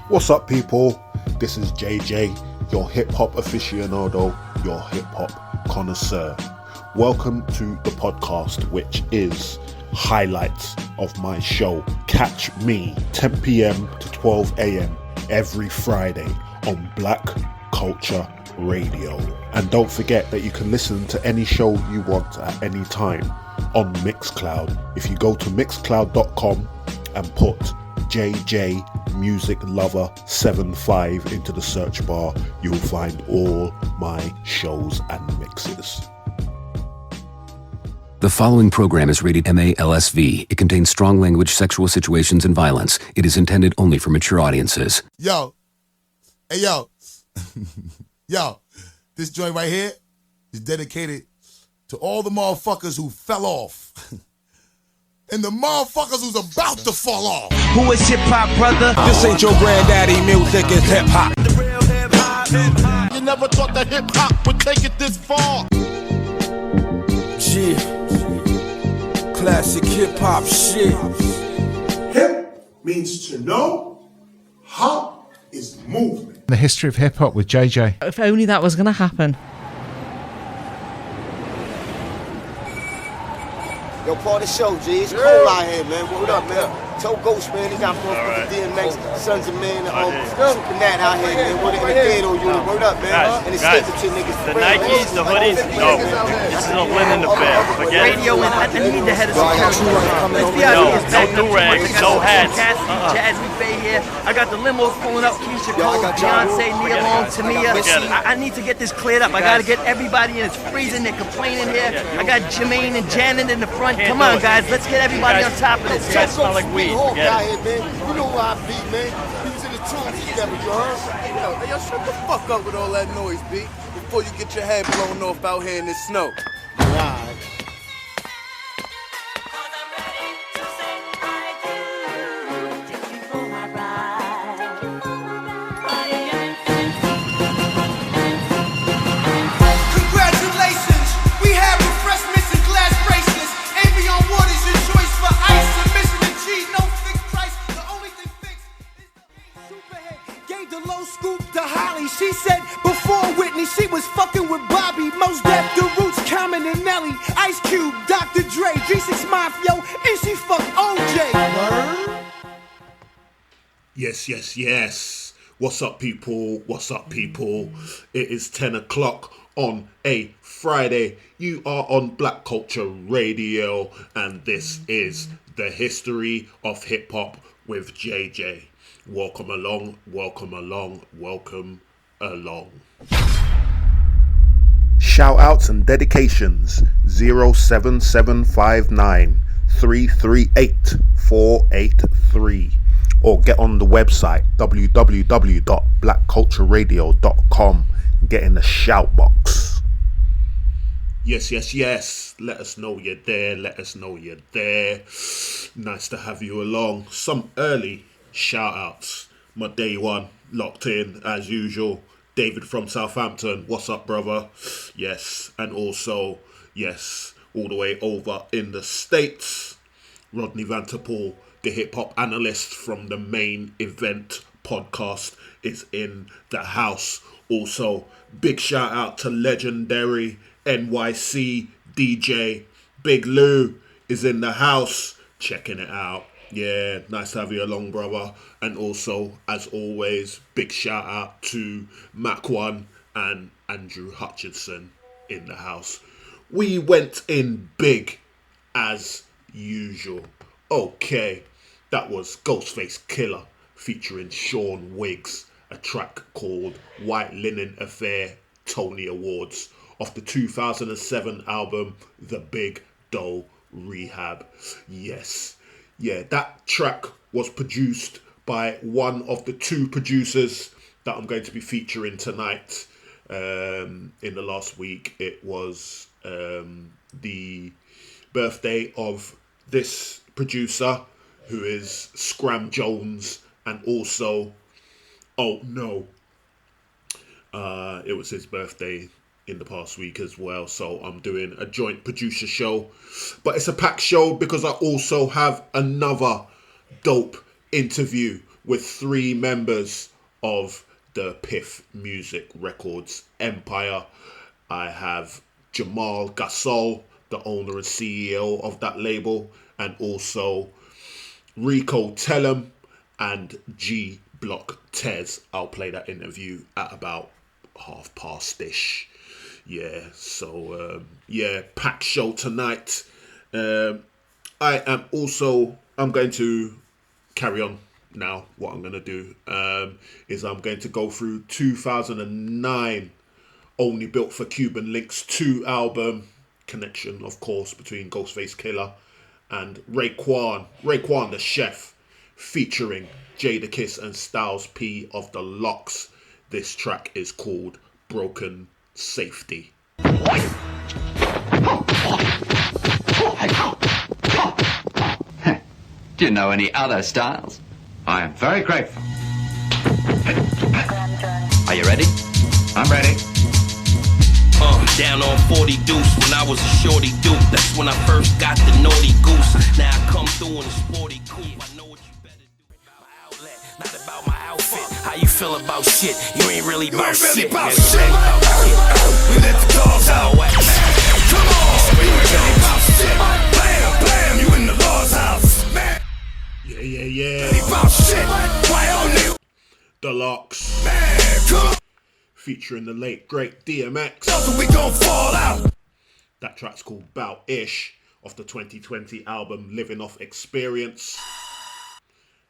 What's up, people? This is JJ, your hip-hop aficionado, your hip-hop connoisseur. Welcome to the podcast, which is highlights of my show. Catch me 10 p.m. to 12 a.m. every Friday on Black Culture Radio. And don't forget that you can listen to any show you want at any time on Mixcloud. If you go to mixcloud.com and put JJ Music Lover 75 into the search bar, you'll find all my shows and mixes. The following program is rated MALSV. It contains strong language, sexual situations, and violence. It is intended only for mature audiences. Yo. Hey, yo. Yo. This joint right here is dedicated to all the motherfuckers who fell off. And the motherfuckers who's about to fall off. Who is hip-hop, brother? This ain't your granddaddy music, it's hip-hop. The real hip-hop. You never thought that hip-hop would take it this far. Yeah. Classic hip-hop shit. Hip means to know, hop is movement. The history of hip-hop with JJ. If only that was going to happen. Yo, part of the show, G. It's cold out here, man. What up, man? Tell Ghost, man. He got motherfucking DMX, Sons of Man, Super Nat out here, man. What in the Ghetto unit. Word up, man. And it's staple to niggas. The Nikes, the hoodies, no. This is a linen affair. Forget it. Radio, and I need the head of security. Let's be honest. No do-rags, no hats. Jazzy Bay here. I got the limos pulling up. Keisha Cole, Beyonce, Nia Long, Tamia. I need to get this cleared up. I got to get everybody in. It's freezing. They're complaining here. I got Jermaine and Janet in the front. Come on, guys. Let's get everybody on top of this. You guys smell like weed. Forget it. Man. You know who I be, man. We was in the tunes together, you heard? Yo, shut the fuck up with all that noise, B. Before you get your head blown off out here in this snow. Alright. She said before Whitney, she was fucking with Bobby, Mos Def, The Roots, Common and Nelly, Ice Cube, Dr. Dre, G6 Mafia, and she fucked OJ. Yes. What's up, people? It is 10 o'clock on a Friday. You are on Black Culture Radio, and this is the history of hip-hop with JJ. Welcome along. Shout outs and dedications 07759 338 483, or get on the website www.blackcultureradio.com and get in the shout box. Yes. Let us know you're there. Nice to have you along. Some early shout outs. My day one locked in as usual. David from Southampton, what's up, brother? Yes, and also, yes, all the way over in the States, Rodney Vanterpool, the hip-hop analyst from the Main Event podcast, is in the house. Also, big shout out to legendary NYC DJ Big Lou is in the house, checking it out. Yeah, nice to have you along, brother. And also, as always, big shout out to Raekwon and Andrew Hutchinson in the house. We went in big as usual. Okay, that was Ghostface Killah featuring Shawn, Wigs, a track called White Linen Affair, Toney Awards, off the 2007 album The Big Doe Rehab. Yes. Yeah, that track was produced by one of the two producers that I'm going to be featuring tonight. In the last week, it was the birthday of this producer, who is Scram Jones, and also, it was his birthday in the past week as well, so I'm doing a joint producer show, but it's a packed show because I also have another dope interview with 3 members of the Piff Music Records empire. I have Jamal Gasol, the owner and CEO of that label, and also Rico, Tellem, and GBlock Tez. I'll play that interview at about past. Yeah, so packed show tonight. I'm going to carry on now. What I'm going to do is I'm going to go through 2009 Only Built for Cuban Links 2 album. Connection, of course, between Ghostface Killah and Raekwon the Chef, featuring Jadakiss and Styles P of the Locks. This track is called Broken Safety. Do you know any other styles? I am very grateful. Are you ready? I'm ready. Down on 40 deuce when I was a shorty dude. That's when I first got the naughty goose. Now I come through in a sporty coupe. I know what you better do. My outlet, not about my outfit. How you feel about shit? You ain't really about shit. We let the dogs out. Come on, we ain't really about shit. Blam, blam, you in the law's house, man. Yeah. About shit. Why only The Locks. Man, come on. Featuring the late great DMX. We gon' fall out. That track's called Bout Ish off the 2020 album Living Off Experience.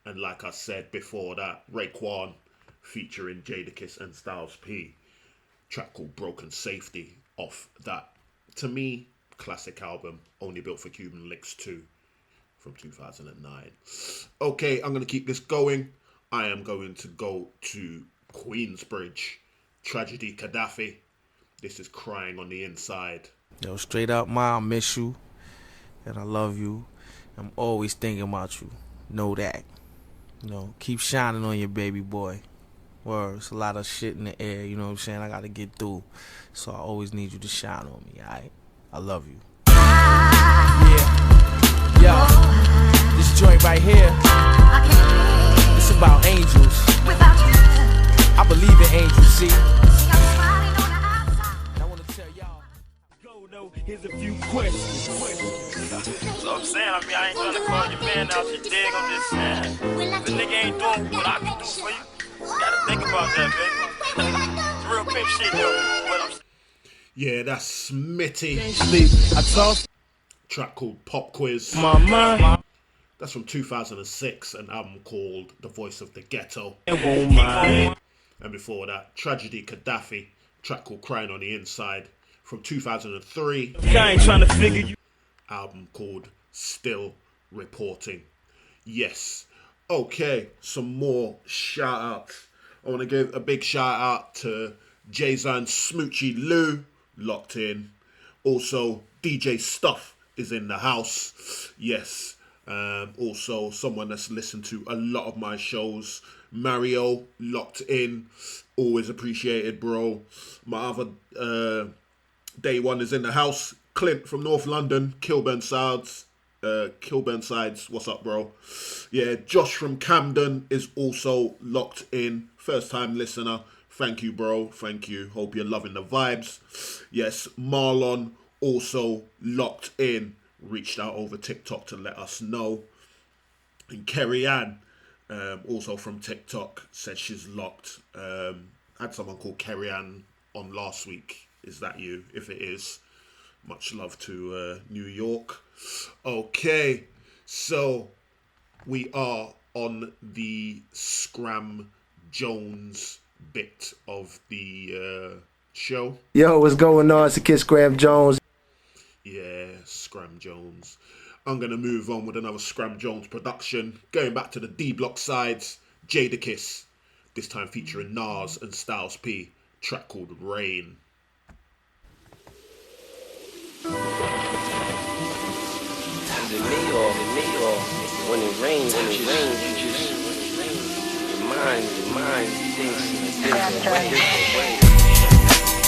And like I said before that, Raekwon featuring Jadakiss and Styles P. Track called Broken Safety off that, to me, classic album Only Built for Cuban Links 2 from 2009. Okay, I'm going to keep this going. I am going to go to Queensbridge. Tragedy Khadafi. This is Crying on the Inside. Yo, straight up, Ma, I miss you. And I love you. I'm always thinking about you. Know that. You know, keep shining on your baby boy. Word, it's a lot of shit in the air, you know what I'm saying? I gotta get through. So I always need you to shine on me, alright? I love you. Yeah. Yo, this joint right here, it's about angels. I believe in angels, see? And I want to tell y'all. Go, though, here's a few questions. So I'm saying, I ain't trying to call your man out your dig, I'm just saying. If a nigga ain't doing what I can do for you, you gotta think about that, baby. It's real pimp shit, though. Yeah, that's Smitty. Track called Pop Quiz. Mama. That's from 2006, an album called The Voice of the Ghetto. And before that, Tragedy Khadafi, track called Crying on the Inside from 2003. I ain't trying to figure you. Album called Still Reporting. Yes. Okay, some more shout outs. I want to give a big shout out to Jay-Zan Smoochie Lou, locked in. Also, DJ Stuff is in the house. Yes. Also, someone that's listened to a lot of my shows. Mario, locked in. Always appreciated, bro. My other day one is in the house. Clint from North London. Kilburnsides. What's up, bro? Yeah, Josh from Camden is also locked in. First time listener. Thank you, bro. Thank you. Hope you're loving the vibes. Yes, Marlon also locked in. Reached out over TikTok to let us know. And Kerry Ann, also from TikTok, said she's locked. Had someone called Kerry Ann on last week. Is that you? If it is, much love to New York. Okay, so we are on the Scram Jones bit of the show. Yo, what's going on? It's the kid Scram Jones. Yeah, Scram Jones. I'm going to move on with another Scram Jones production. Going back to the D-Block sides, Jadakiss. This time featuring N.O.R.E and Styles P. Track called Rain. When it rains, you just your mind thinks away.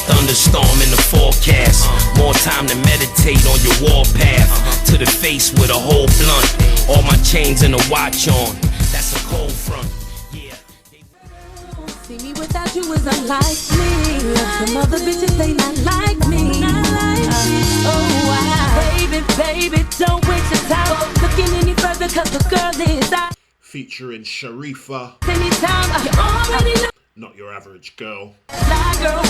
Thunderstorm in the forecast. More time to meditate on your warpath. To the face with a whole blunt. All my chains and a watch on. That's a cold front. about you is unlike me. Some other bitches, they not like me. Oh, wow. Baby, don't waste your time looking any further, cause the girl is out. Featuring Shareefa. Anytime, you already know. Not Your Average Girl. Girl,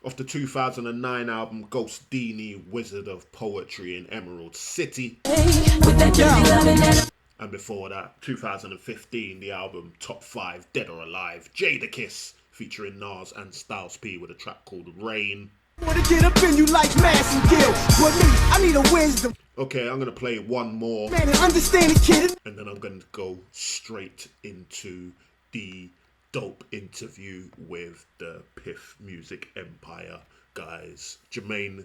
Off the 2009 album Ghost Dini, Wizard of Poetry in Emerald City. And before that, 2015, the album Top 5 Dead or Alive, Jadakiss, featuring N.O.R.E and Styles P with a track called Rain. Wanna get up in you like Manson Gill. With me, I need a wisdom. Okay, I'm gonna play one more. Man, understand it, kid. And then I'm gonna go straight into the dope interview with the Piff Music Empire guys. Jamal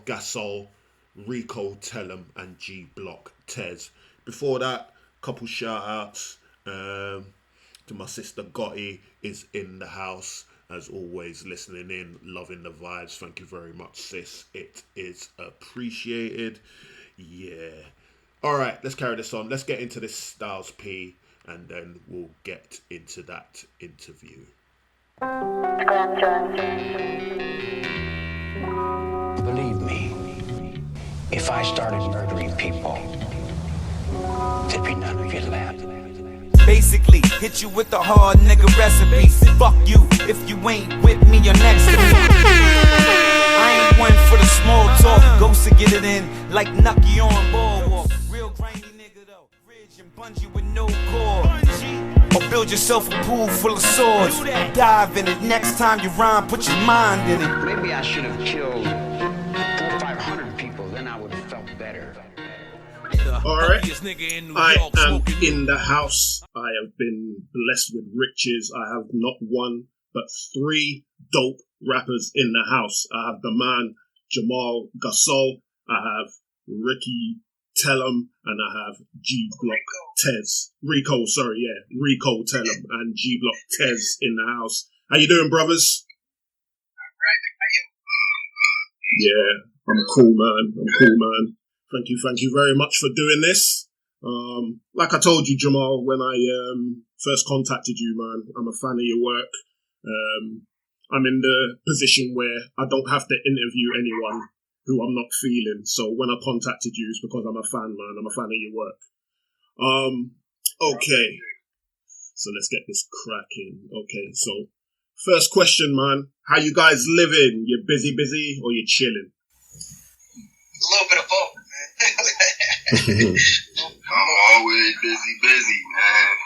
Gasol, Rico, Tellem, and GBlock Tez. Before that, couple shout outs to my sister Gotti is in the house. As always, listening in, loving the vibes. Thank you very much, sis. It is appreciated. Yeah. All right, let's carry this on. Let's get into this Styles P, and then we'll get into that interview. Believe me, if I started murdering people, there'd be none of you left. Basically, hit you with the hard nigga recipe. Fuck you if you ain't with me, you're next to me. I ain't one for the small talk. Ghost to get it in like Nucky on boardwalk. Real grimy nigga though. Ridge and bungee with no cord. Or build yourself a pool full of swords. Dive in it next time you rhyme, put your mind in it. Maybe I should have killed 400 or 500 people, then I would have felt better. Alright, I am in the house. I have been blessed with riches. I have not one, but 3 dope rappers in the house. I have the man, Jamal Gasol. I have Ricky Tellem, and I have GBlock Tez. Rico Tellem and GBlock Tez in the house. How you doing, brothers? Yeah, I'm cool, man. Thank you very much for doing this. Like I told you, Jamal, when I first contacted you, man, I'm a fan of your work. I'm in the position where I don't have to interview anyone who I'm not feeling. So when I contacted you, it's because I'm a fan, man. I'm a fan of your work. Okay. So let's get this cracking. Okay, so first question, man. How you guys living? You busy, or you chilling? A little bit of both. I'm always busy, man.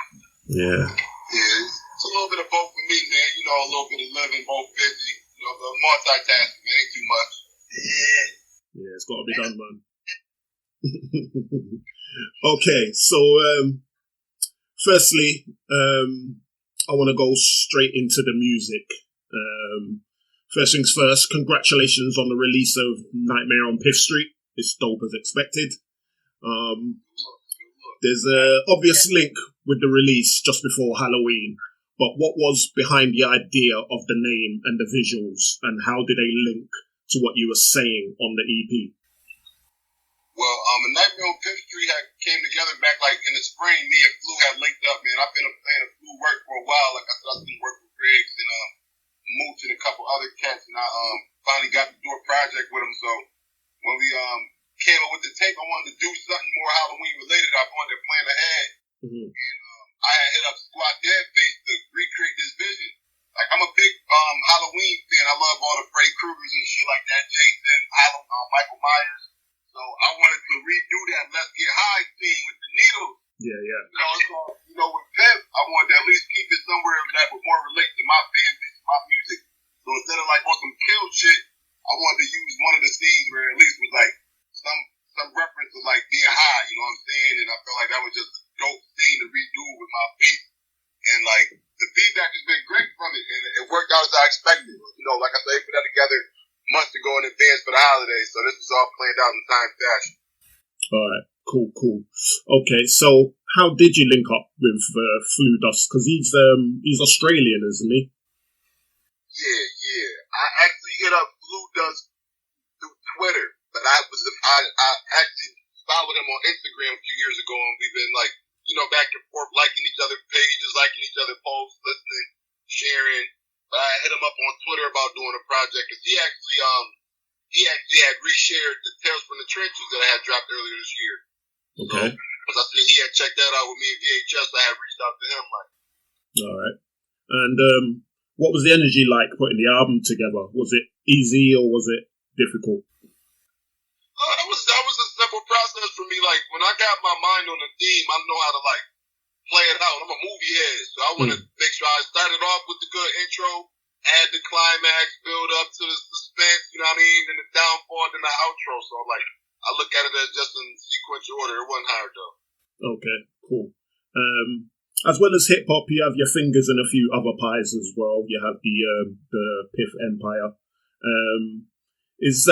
Yeah. It's a little bit of both for me, man. You know, a little bit of living, both busy. You know, the multitasking, man, ain't too much. Yeah, it's got to be done, man. Okay, so firstly, I want to go straight into the music. First things first, congratulations on the release of Nightmare on Piff Street. It's dope as expected. There's an obvious link with the release just before Halloween, but what was behind the idea of the name and the visuals, and how did they link to what you were saying on the EP? Well, A Nightmare on Piff Street came together back like in the spring. Me and Flu had linked up, man. I've been playing a Flu work for a while. Like I said, I've been working with Wigs and Mooch and a couple other cats, and I finally got to do a project with them. So when we came up with the tape, I wanted to do something more Halloween related. I wanted to plan ahead. And I had hit up Squad Deadface to recreate this vision. Like, I'm a big Halloween fan. I love all the Freddy Kruegers and shit like that. Jason, Michael Myers. So I wanted to redo that Let's Get High scene with the needles. Yeah. You know, with Piff, I wanted to at least keep it somewhere that would more relate to my fan base, my music. So instead of like on some kill shit, I wanted to use one of the scenes where at least was like some reference to like being high, you know what I'm saying? And I felt like that was just a dope scene to redo with my face. And like the feedback has been great from it, and it worked out as I expected. You know, like I said, put that together months ago in advance for the holidays, so this was all planned out in time fashion. All right, cool. Okay, so how did you link up with Flu Dust? Because he's Australian, isn't he? Yeah. I actually hit up Flu Dust through Twitter, but I actually followed him on Instagram a few years ago, and we've been like, you know, back and forth, liking each other's pages, liking each other's posts, listening sharing. But I hit him up on Twitter about doing a project because he actually had reshared the Tales from the Trenches that I had dropped earlier this year. Okay. Because I think he had checked that out with me in VHS. I had reached out to him like. All right. And what was the energy like putting the album together? Was it easy or was it difficult? That was a simple process for me. Like when I got my mind on the theme, I know how to like play it out. I'm a movie head, so I want to make sure I started off with the good intro, add the climax, build up to the suspense. You know what I mean? Then the downfall, then the outro. So like I look at it as just in sequential order. It wasn't hard though. Okay, cool. As well as hip hop, you have your fingers in a few other pies as well. You have the Piff Empire. Is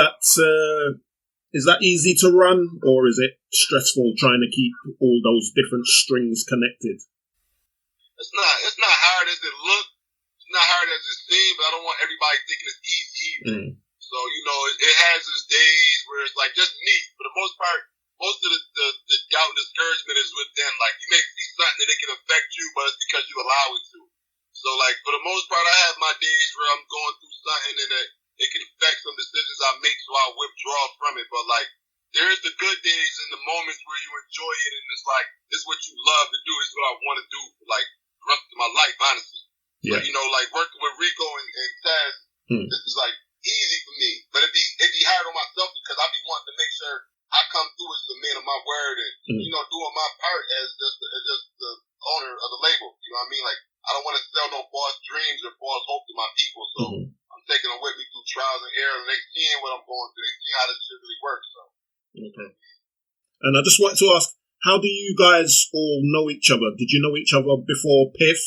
that easy to run, or is it stressful trying to keep all those different strings connected? It's not hard as it looks. It's not hard as it seems. But I don't want everybody thinking it's easy either. So it has its days where it's like just neat. For the most part, most of the doubt and discouragement is within. Like you may see something and it can affect you, but it's because you allow it to. So like for the most part, I have my days where I'm going through something and it can affect some decisions I make, so I withdraw from it. But like there's the good days and the moments where you enjoy it, and it's like this is what you love to do. This is what I want to do for like the rest of my life, honestly. Yeah. So, like working with Rico and Taz, this is like easy for me. But it'd be hard on myself because I be wanting to make sure I come through as the man of my word and doing my part as just the owner of the label. You know what I mean? Like I don't want to sell no false dreams or false hope to my people. So I'm taking them with me through trials and errors, and they seeing what I'm going through. They see how this shit really works. So. Okay. And I just wanted to ask, how do you guys all know each other? Did you know each other before Piff,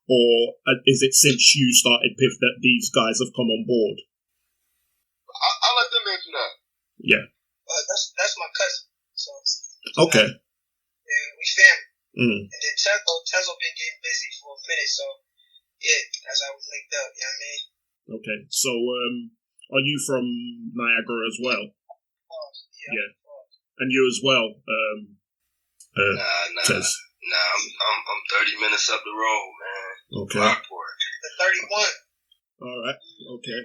or is it since you started Piff that these guys have come on board? I'll let them answer that. Yeah. That's my cousin. So. Okay. Yeah, we family. And then Tezo been getting busy for a minute, so yeah, that's how we linked up. You know what I mean? Okay. So, are you from Niagara as well? Yeah. And you as well, Tez? Nah, I'm 30 minutes up the road, man. Okay. Rockport. The 31. All right. Okay.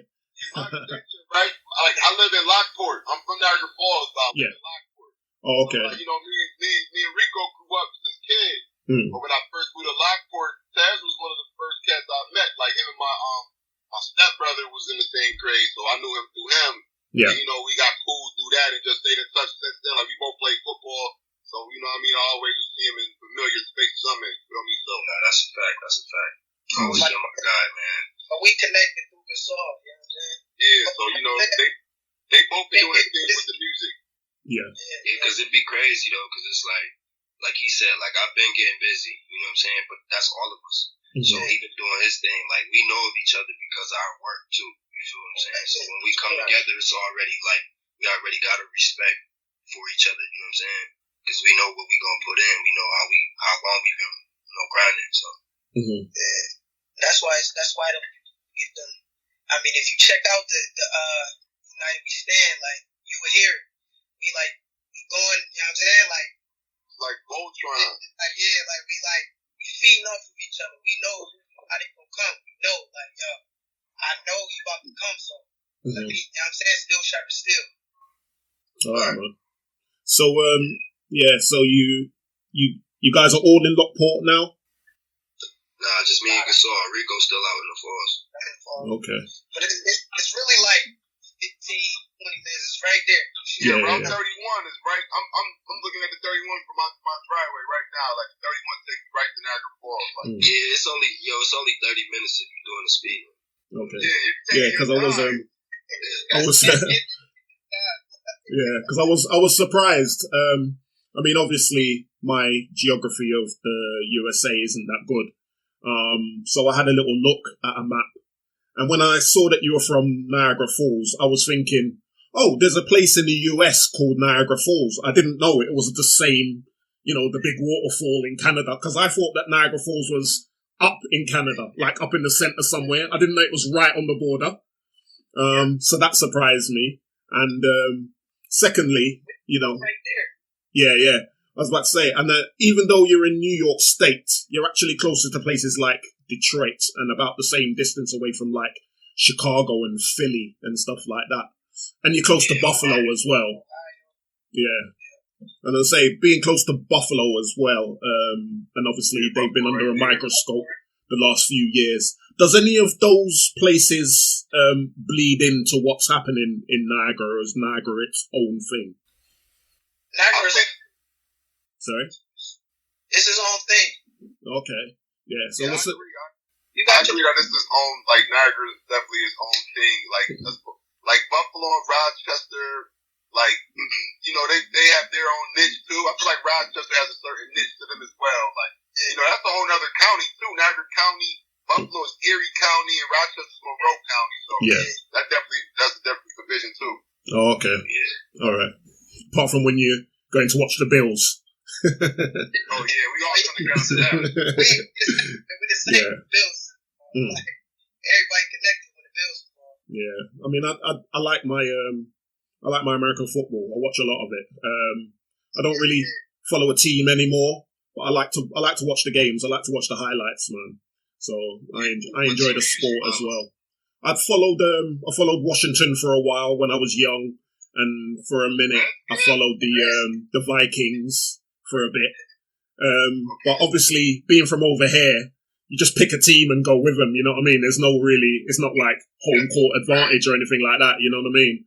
Right? Like I live in Lockport. I'm from Niagara Falls, but I live in Lockport. Oh, okay. So, me and Rico grew up since kids. But when I first moved to Lockport, Taz was one of the first cats I met. Like him and my stepbrother was in the same grade, so I knew him through him. Yeah. And, we got cool through that and just stayed in touch since then. Like we both played football, so you know what I mean. I always just see him in familiar spaces. You know what I mean? So that's a fact. That's a fact. Always been my guy, man. But we connected through the song. You know what I'm saying? Yeah. So they both been doing their thing with the music. Yeah. Yeah, because it'd be crazy though, because it's like he said, like I've been getting busy. You know what I'm saying? But that's all of us. So he been doing his thing. Like we know of each other because of our work too. You feel what I'm saying? So when we come together, it's already like we already got a respect for each other. You know what I'm saying? Because we know what we gonna put in. We know how long we been grinding. So yeah, that's why the people get them. I mean, if you check out the United We Stand, like you were here, we going. You know what I'm saying? Like Voltron. We feeding off of each other. We know how they gonna come. We know, I know he about to come, so let me, you know what I'm saying? Still sharp still. All right, man. So, so you guys are all in Lockport now? Nah, just me and Gasol. Rico's still out in the falls. Okay. But it's really like 15, 20 minutes. It's right there. I'm 31. It's right. I'm looking at the 31 from my driveway right now. Like the 31 takes me right to Niagara Falls. Yeah, it's only 30 minutes if you're doing the speed. Okay. Yeah, because I was surprised. I mean, obviously, my geography of the USA isn't that good. So I had a little look at a map. And when I saw that you were from Niagara Falls, I was thinking, oh, there's a place in the US called Niagara Falls. I didn't know it was the same, the big waterfall in Canada, because I thought that Niagara Falls was up in Canada, like up in the center somewhere. I didn't know it was right on the border. So that surprised me. And secondly, right there. Yeah. I was about to say, and even though you're in New York State, you're actually closer to places like Detroit and about the same distance away from like Chicago and Philly and stuff like that. And you're close to Buffalo as well. Yeah. And I'll say being close to Buffalo as well, and obviously they've been under a microscope the last few years. Does any of those places bleed into what's happening in Niagara, or is Niagara its own thing? Niagara's Sorry? It's his own thing. Okay. Yeah. So what's it? I agree that it's his own, like, Niagara is definitely his own thing. Like Buffalo and Rochester, like, you know, they have their own niche too. I feel like Rochester has a certain niche to them as well. Like, you know, that's a whole other county too. Niagara County, Buffalo is Erie County, and Rochester's Monroe County. So Yeah. that's definitely division too. Oh, okay. Yeah. All right. Apart from when you're going to watch the Bills. Oh yeah, we all come together to that. We the same Bills. Like, everybody connected with the Bills. Yeah. I mean, I like my American football. I watch a lot of it. I don't really follow a team anymore, but I like to watch the games. I like to watch the highlights, man. So I enjoy the sport as well. I followed Washington for a while when I was young, and for a minute I followed the Vikings for a bit. But obviously, being from over here, you just pick a team and go with them. You know what I mean? It's not like home court advantage or anything like that. You know what I mean?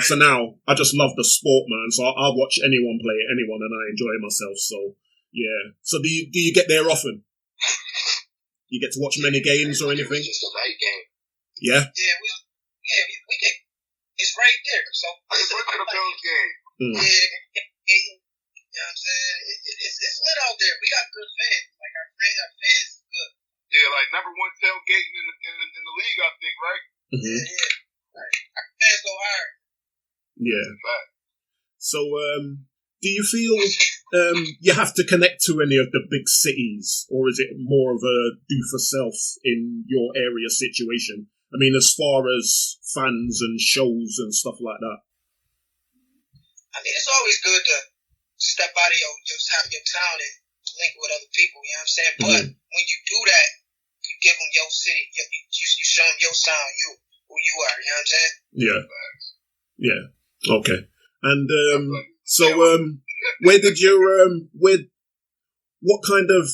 So now I just love the sport, man. So I'll watch anyone play anyone, and I enjoy myself. So yeah. So do you get there often? You get to watch many games or anything? It's just a night game. Yeah. Yeah, we get. It's right there. So I just went to the Bills game. Mm. Yeah, you know what I'm saying? It's lit out there. We got good fans. Like our fans is good. Yeah, like number one tailgating in the league, I think, right? Mm-hmm. Yeah. Our fans go hard. Yeah. So, do you feel you have to connect to any of the big cities, or is it more of a do for self in your area situation? I mean, as far as fans and shows and stuff like that. I mean, it's always good to step out of your town and link with other people. You know what I'm saying? But when you do that, you give them your city. You show them your sound. Who you are. You know what I'm saying? Yeah. Yeah. Okay. And so, where did your what kind of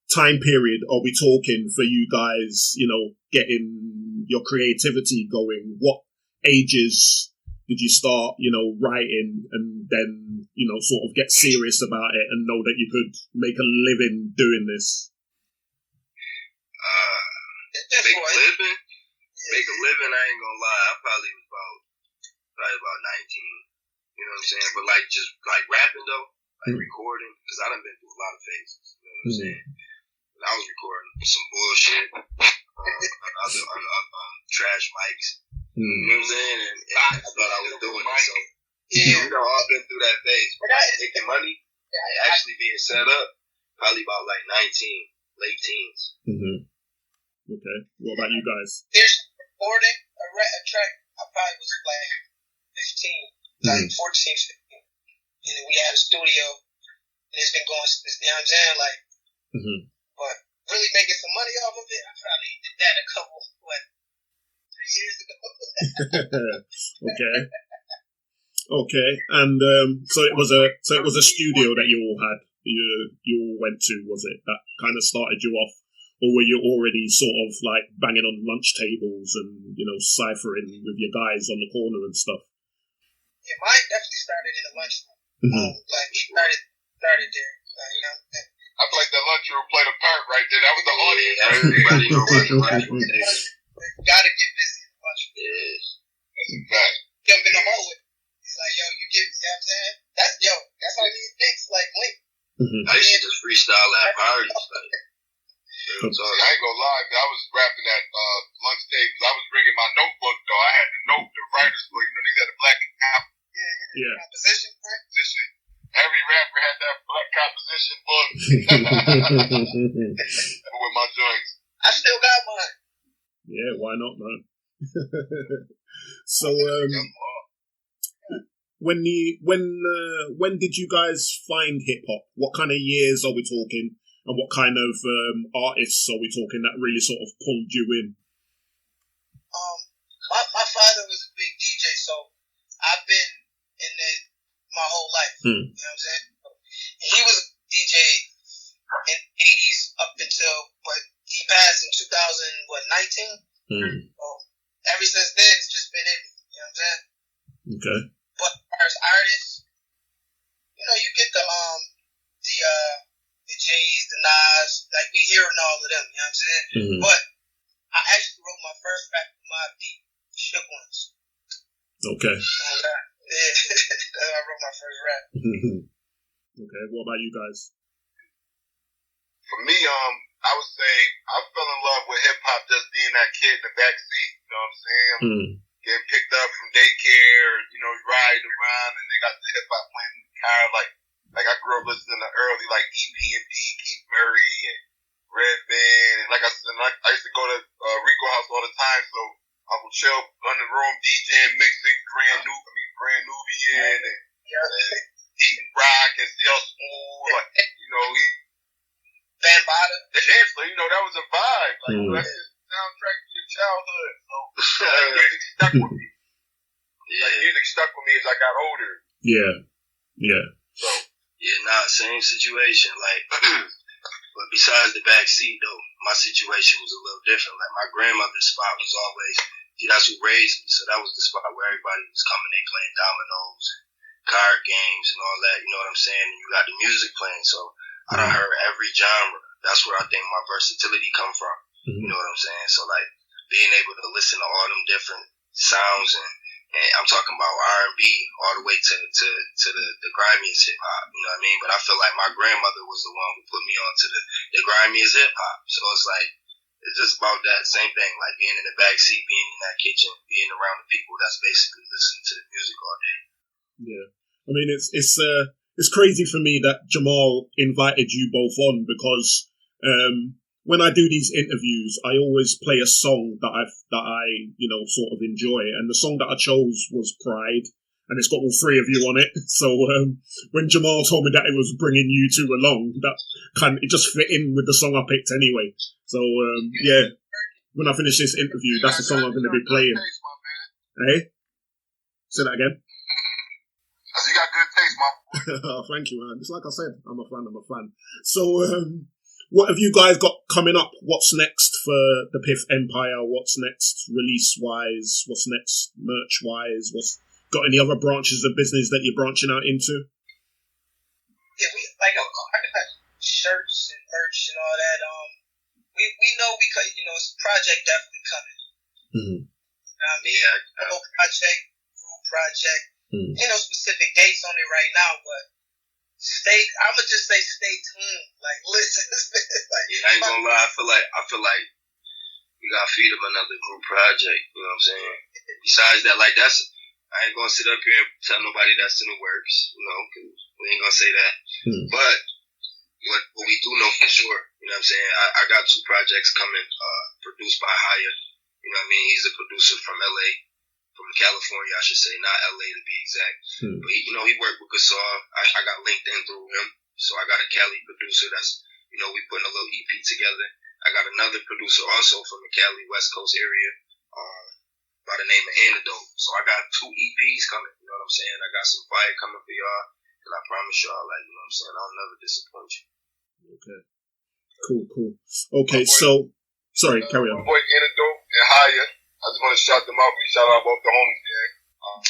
time period are we talking for you guys? You know, getting your creativity going. What ages did you start? You know, writing, and then sort of get serious about it and know that you could make a living doing this. Make a living, I ain't gonna lie. I probably was about 19. You know what I'm saying? But just rapping though, recording, because I done been through a lot of phases. You know what I'm saying? But I was recording some bullshit, other trash mics. You know what I'm saying? And I thought I was doing it. So we done all been through that phase. But making money, actually being set up, probably about 19, late teens. Mm-hmm. Okay. What about you guys? There's recording a track. I probably was 15, 14, 15. And then we had a studio, and it's been going since, you know what I'm saying? But really making some money off of it, I probably did that a couple, 3 years ago. Okay. Okay. And so it was a studio that you all had. You all went to, was it? That kind of started you off. Or were you already sort of banging on lunch tables and, ciphering with your guys on the corner and stuff? Yeah, mine definitely started in the lunchroom. Started there. I feel like that lunchroom played a part right there. That was the audience. Everybody know lunchroom. Gotta get busy in the lunchroom. Yes. That's a fact. Jump in the hallway. He's like, yo, you know what I'm saying? That's how these things link. I used to just freestyle at parties. So I ain't gonna lie, I was rapping at lunch tables. I was bringing my notebook though. I had the writer's book. They got a black composition. Every rapper had that black composition book with my joints. I still got mine. Yeah, why not, man? So, when did you guys find hip hop? What kind of years are we talking? And what kind of artists are we talking that really sort of pulled you in? My father was a big DJ, so I've been in it my whole life. You know what I'm saying? And he was a DJ in the 80s up until, but he passed in 2019. So ever since then, it's just been in me. You know what I'm saying? Okay. But as far as artists, you know, you get the J's, the N.O.R.E, like we hearing all of them. You know what I'm saying? But I actually wrote my first rap with my beat, Shook Ones. Okay. Yeah, I wrote my first rap. Okay, what about you guys? For me, I would say I fell in love with hip hop just being that kid in the back seat. You know what I'm saying? Getting picked up from daycare, you know, riding around, and they got the hip hop playing in the car. Like I grew up listening to early like EP&D, Keith Murray, and Red Band, and like I said, I used to go to Rico house all the time, so I would chill on the room DJing, mixing Grand Nubian, and eating rock and CL Smooth, like, you know, Bambada. So, you know, that was a vibe. Like, you know, that's the soundtrack to your childhood. So, music stuck with me. Like, music stuck with me as I got older. Yeah. So, same situation. Like, but besides the back seat, though, my situation was a little different. Like, my grandmother's spot was always, that's who raised me. So that was the spot where everybody was coming in playing dominoes and card games and all that. You know what I'm saying? And you got the music playing. So I done heard every genre. That's where I think my versatility come from. You know what I'm saying? So, like, being able to listen to all them different sounds and I'm talking about R&B all the way to the grimiest hip hop. You know what I mean? But I feel like my grandmother was the one who put me on to the grimiest hip hop. So it's like, it's just about that same thing, like being in the backseat, being in that kitchen, being around the people that's basically listening to the music all day. Yeah. I mean, it's crazy for me that Jamal invited you both on because when I do these interviews, I always play a song that I you know sort of enjoy, and the song that I chose was Pride, and it's got all three of you on it. So when Jamal told me that it was bringing you two along, it just fit in with the song I picked anyway. So yeah, when I finish this interview, that's the song I'm going to be playing. Hey, say that again. You got good taste, my boy. Oh, thank you, man. It's like I said, I'm a fan. So what have you guys got coming up? What's next for the Piff Empire? What's next release-wise? What's next merch-wise? What's got any other branches of business that you're branching out into? Yeah, I got shirts and merch and all that. We know it's a project definitely coming. You know what I mean? Group project. Ain't no specific dates on it right now, but I'ma just say stay tuned. Like, listen. I ain't gonna lie. I feel like we gotta feed them another group project. You know what I'm saying? Besides that, like I ain't gonna sit up here and tell nobody that's in the works. You know, 'cause we ain't gonna say that. But what we do know for sure, you know what I'm saying? I got two projects coming, produced by Haya. You know what I mean? He's a producer from LA. From California, I should say, not LA to be exact. But he worked with Gasol. I got linked in through him. So I got a Cali producer that's, we putting a little EP together. I got another producer also from the Cali West Coast area, by the name of N.O.R.E. So I got 2 EPs coming, you know what I'm saying? I got some fire coming for y'all, and I promise y'all, like, you know what I'm saying, I'll never disappoint you. Okay. Cool. Okay, so, sorry, carry on. My boy N.O.R.E. and Haya. I just want to shout them out. We shout out both the homies there.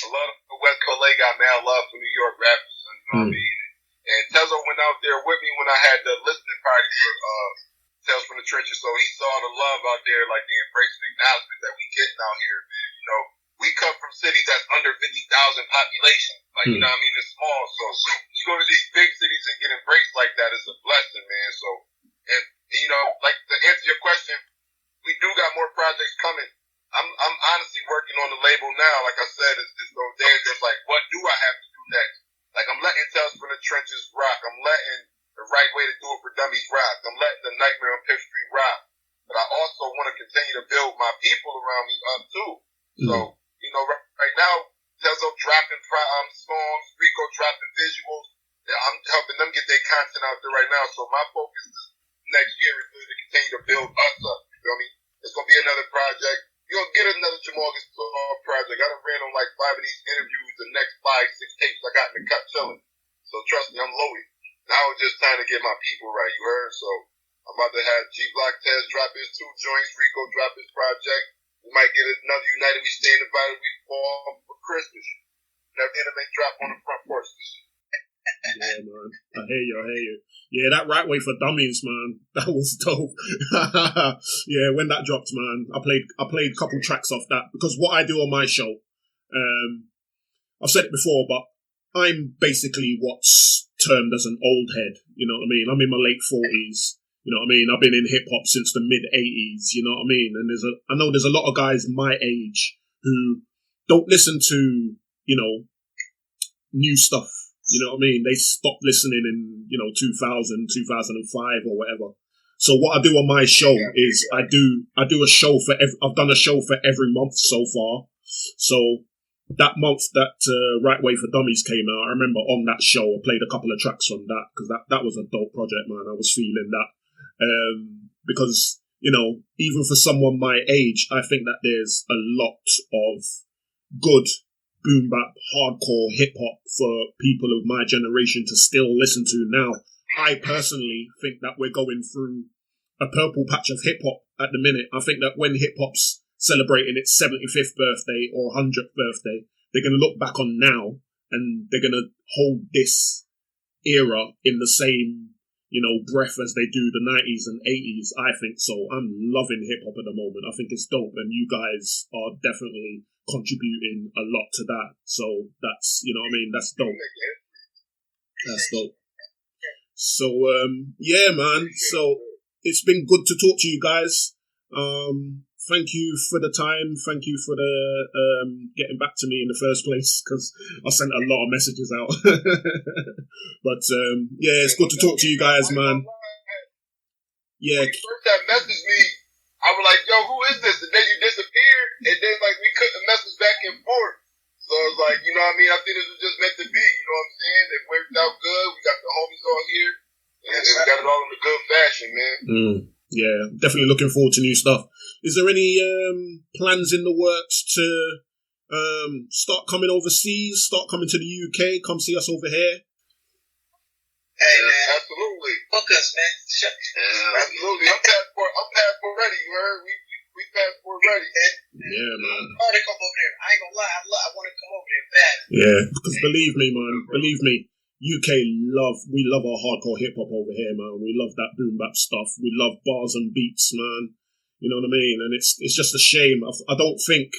A lot of the West Coast LA got mad love for New York rappers. You know what I mean? And Tezo went out there with me when I had the listening party for Tales from the Trenches. So he saw the love out there, like the embrace and acknowledgement that we getting out here, man. You know, we come from cities that's under 50,000 population. Like, you know what I mean? It's small. So you go to these big cities and get embraced like that, it's a blessing, man. So, and like to answer your question, we do got more projects coming. I'm honestly working on the label now. Like I said, it's those days that's like, what do I have to do next? Like, I'm letting Tales from the Trenches rock. I'm letting The Right Way to Do It for Dummies rock. I'm letting The Nightmare on Piff Street rock. But I also want to continue to build my people around me up too. So, right now, Tezo dropping songs, Rico dropping visuals. I'm helping them get their content out there right now. So my focus is next year is to continue to build us up. You know what I mean? It's gonna be another project. You're gonna get another Jamal Gasol project. I done ran on like 5 of these interviews. The next 5, 6 tapes I got in the cut chilling. So trust me, I'm loaded. Now it's just time to get my people right. You heard? So I'm about to have GBlock Tez drop his 2 joints. Rico drop his project. We might get another United We Stand About It We Fall for Christmas. Never anime drop on the front porch this year. Yeah, man. I hear you. Yeah, that Right Way for Dummies, man. That was dope. Yeah, when that dropped, man, I played a couple tracks off that because what I do on my show, I've said it before, but I'm basically what's termed as an old head. You know what I mean? I'm in my late 40s. You know what I mean? I've been in hip hop since the mid 80s. You know what I mean? And I know there's a lot of guys my age who don't listen to, you know, new stuff. You know what I mean? They stopped listening in, 2000, 2005 or whatever. So what I do on my show is I do a show I've done a show for every month so far. So that month that Right Way for Dummies came out, I remember on that show I played a couple of tracks from that because that was a dope project, man. I was feeling that. Because, even for someone my age, I think that there's a lot of good boom bap, hardcore hip hop for people of my generation to still listen to now. I personally think that we're going through a purple patch of hip hop at the minute. I think that when hip hop's celebrating its 75th birthday or 100th birthday, they're going to look back on now and they're going to hold this era in the same, breath as they do the 90s and 80s, I think so. I'm loving hip hop at the moment. I think it's dope and you guys are definitely contributing a lot to that. So that's, that's dope. That's dope. So, yeah, man. So it's been good to talk to you guys. Thank you for the time. Thank you for the getting back to me in the first place because I sent a lot of messages out. But yeah, it's good to talk to you guys, man. Yeah. When you first that messaged me, I was like, yo, who is this? And then you disappeared, and then we couldn't message back and forth. So I was like, you know what I mean? I think this was just meant to be. You know what I'm saying? It worked out good. We got the homies all here, and we got it all in a good fashion, man. Yeah, definitely looking forward to new stuff. Is there any plans in the works to start coming overseas, start coming to the UK, come see us over here? Hey, man. Absolutely. Book us, man. Absolutely. I'm passport ready, you heard? We passport ready. Yeah, man. I want to come over there. I ain't gonna lie. I want to come over there bad. Yeah, because believe me, man. Believe me. UK we love our hardcore hip hop over here, man. We love that boom bap stuff. We love bars and beats, man. You know what I mean? And it's just a shame. I don't think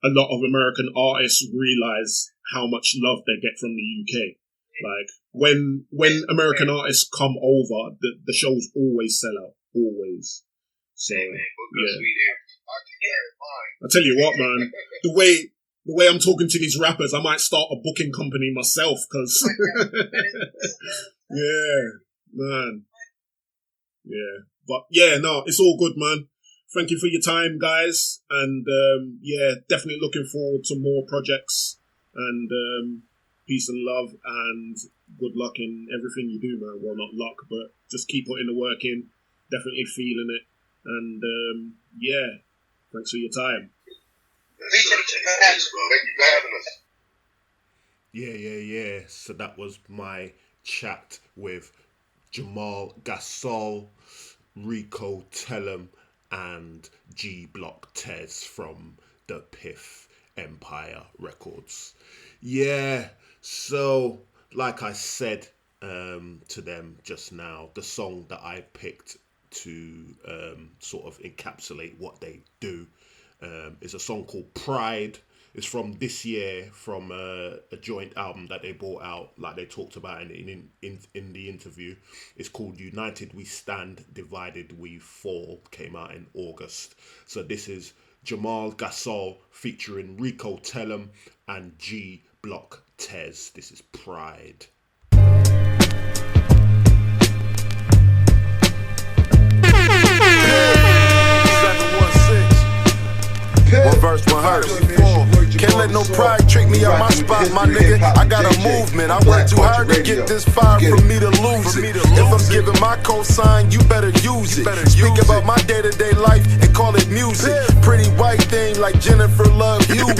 a lot of American artists realize how much love they get from the UK. Like when American artists come over, the shows always sell out, always. So yeah. I tell you what, man. The way I'm talking to these rappers, I might start a booking company myself, cause yeah, man, yeah. But yeah, no, it's all good, man. Thank you for your time, guys, and yeah, definitely looking forward to more projects and peace and love and good luck in everything you do, man. Well, not luck, but just keep putting the work in. Definitely feeling it, and yeah, thanks for your time. Thank you for having us. Yeah. So that was my chat with Jamal Gasol, Rico, Tellem, and GBlock Tez from the Piff Empire Records. Yeah, so like I said to them just now, the song that I picked to sort of encapsulate what they do is a song called Pride. It's from this year, from a joint album that they brought out, like they talked about in the interview. It's called United We Stand, Divided We Fall. Came out in August. So this is Jamal Gasol featuring Rico, Tellem, and GBlock Tez. This is Pride. One verse, one verse. Can't let no no pride trick me out my spot, my nigga. I got a movement. I work too hard to get this fire for me to lose it. If I'm giving my cosign, you better use it. Speak about my day-to-day life and call it music. Pretty white thing like Jennifer Love Hewitt.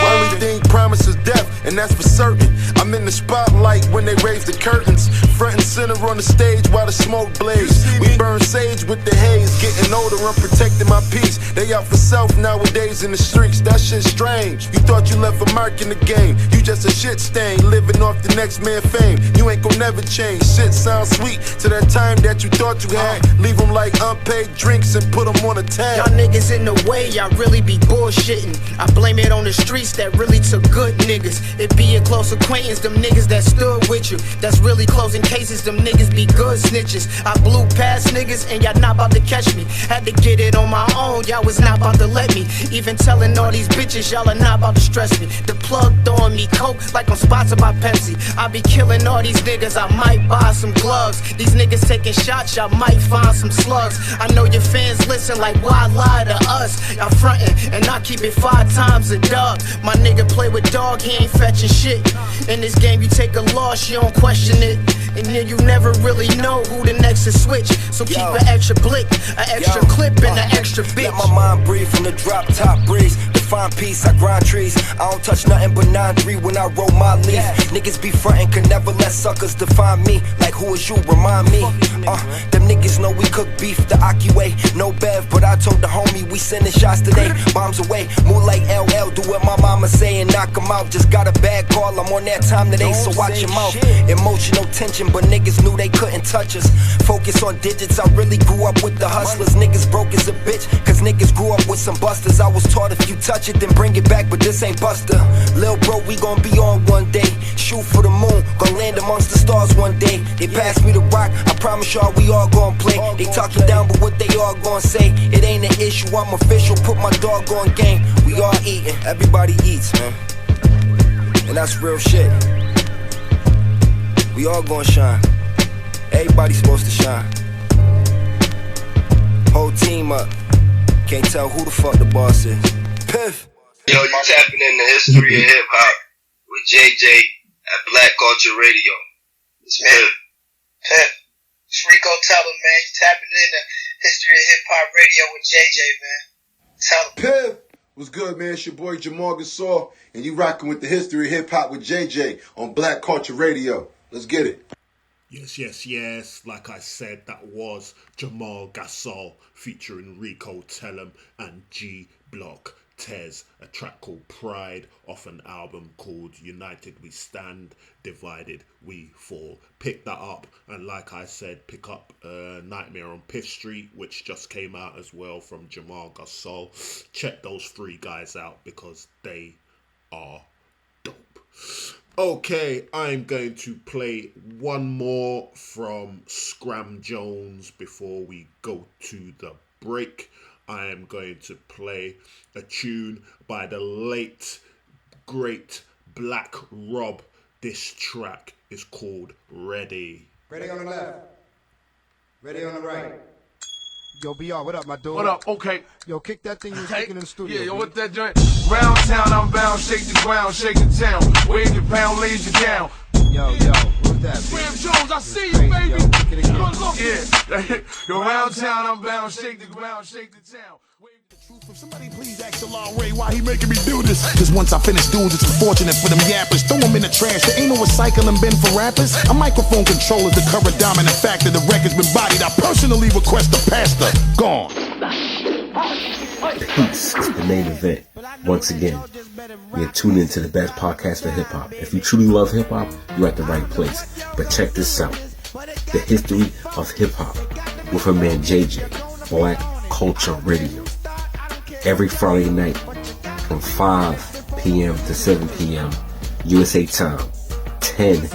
Only thing promises death, and that's for certain. I'm in the spotlight when they raise the curtains. Front and center on the stage while the smoke blaze. We burn sage with the haze. Getting older, I'm protecting my peace. They out for self nowadays in the streets. That shit's strange. You thought you left a mark in the game. You just a shit stain, living off the next man fame. You ain't gon' never change. Shit sounds sweet to that time that you thought you had. Leave them like unpaid drinks and put them on a tab. Y'all niggas in the way, y'all really be bullshitting. I blame it on the streets that really took good niggas. It be a close acquaintance, them niggas that stood with you. That's really closing cases, them niggas be good snitches. I blew past niggas and y'all not about to catch me. Had to get it on my own, y'all was not about to let me. Even telling all these bitches, y'all are not about to stress me. The plug throwing me coke like I'm sponsored by Pepsi. I be killing all these niggas, I might buy some gloves. These niggas taking shots, y'all might find some slugs. I know your fans listen like why lie to us. Y'all frontin' and I keep it 5 times a dub. My nigga play with dog, he ain't fetching shit. In this game you take a loss, you don't question it. And then you never really know who the next to switch. So keep an extra blick, an extra clip, and an extra bitch. Let my mind breathe from the drop top breeze. Define peace, I grind trees. I don't touch nothing but 9-3 when I roll my leaf. Niggas be frontin', can never let suckers define me. Like who is you, remind me. Them niggas know we cook beef the Aki way. No bev, but I told the homie we sending shots today. Bombs away, move like LL, do what my mama say and knock 'em out. Just got a bad call, I'm on that time today, so watch your mouth. Emotional tension, but niggas knew they couldn't touch us. Focus on digits, I really grew up with the hustlers. Niggas broke as a bitch, cause niggas grew up with some busters. I was taught if you touch it, then bring it back, but this ain't Buster. Lil bro, we gon' be on one day. Shoot for the moon, gon' land amongst the stars one day. They pass me the rock, I promise y'all we all gon' play. They talking down, but what they all gon' say? It ain't an issue, I'm official, put my dog on game. We all eating, everybody eats, man. And that's real shit. We all gon' shine. Everybody's supposed to shine. Whole team up. Can't tell who the fuck the boss is. Piff. Yo, you tapping in the history of hip hop with JJ at Black Culture Radio. It's Piff. Piff. It's Rico Tellem, man. You tapping in the history of hip hop radio with JJ, man. Tellem. Piff. What's good, man? It's your boy Jamal Gasol, and you rocking with the history of hip hop with JJ on Black Culture Radio. Let's get it. Yes. Like I said, that was Jamal Gasol featuring Rico, Tellem, and GBlock. Tez, a track called Pride off an album called United We Stand, Divided We Fall. Pick that up, and like I said, pick up Nightmare on Piff Street, which just came out as well from Jamal Gasol. Check those 3 guys out because they are dope. Okay, I'm going to play one more from Scram Jones before we go to the break. I am going to play a tune by the late, great Black Rob. This track is called Ready. Ready on the left. Ready on the right. Yo, BR, what up, my dude? What up? Okay. Yo, kick that thing you was kicking in the studio. Yeah, yo, what that joint? Round town, I'm bound, shake the ground, shake the town. Wave your pound, lays you down. Yo, what's that? Scram Jones, I see you, baby. Yeah. Yo, round town, I'm bound, shake the ground, shake the town. Somebody please ask N.O.R.E why he making me do this. Cause once I finish dudes, it's unfortunate for them yappers. Throw them in the trash, there ain't no recycling bin for rappers. A microphone controller's the current dominant factor. The record's been bodied, I personally request a pastor. Gone. Peace is the main event. Once again, you're tuned into the best podcast for hip-hop. If you truly love hip-hop, you're at the right place. But check this out. The history of hip-hop with her man JJ, Black Culture Radio. Every Friday night from 5 p.m. to 7 p.m. USA time, 10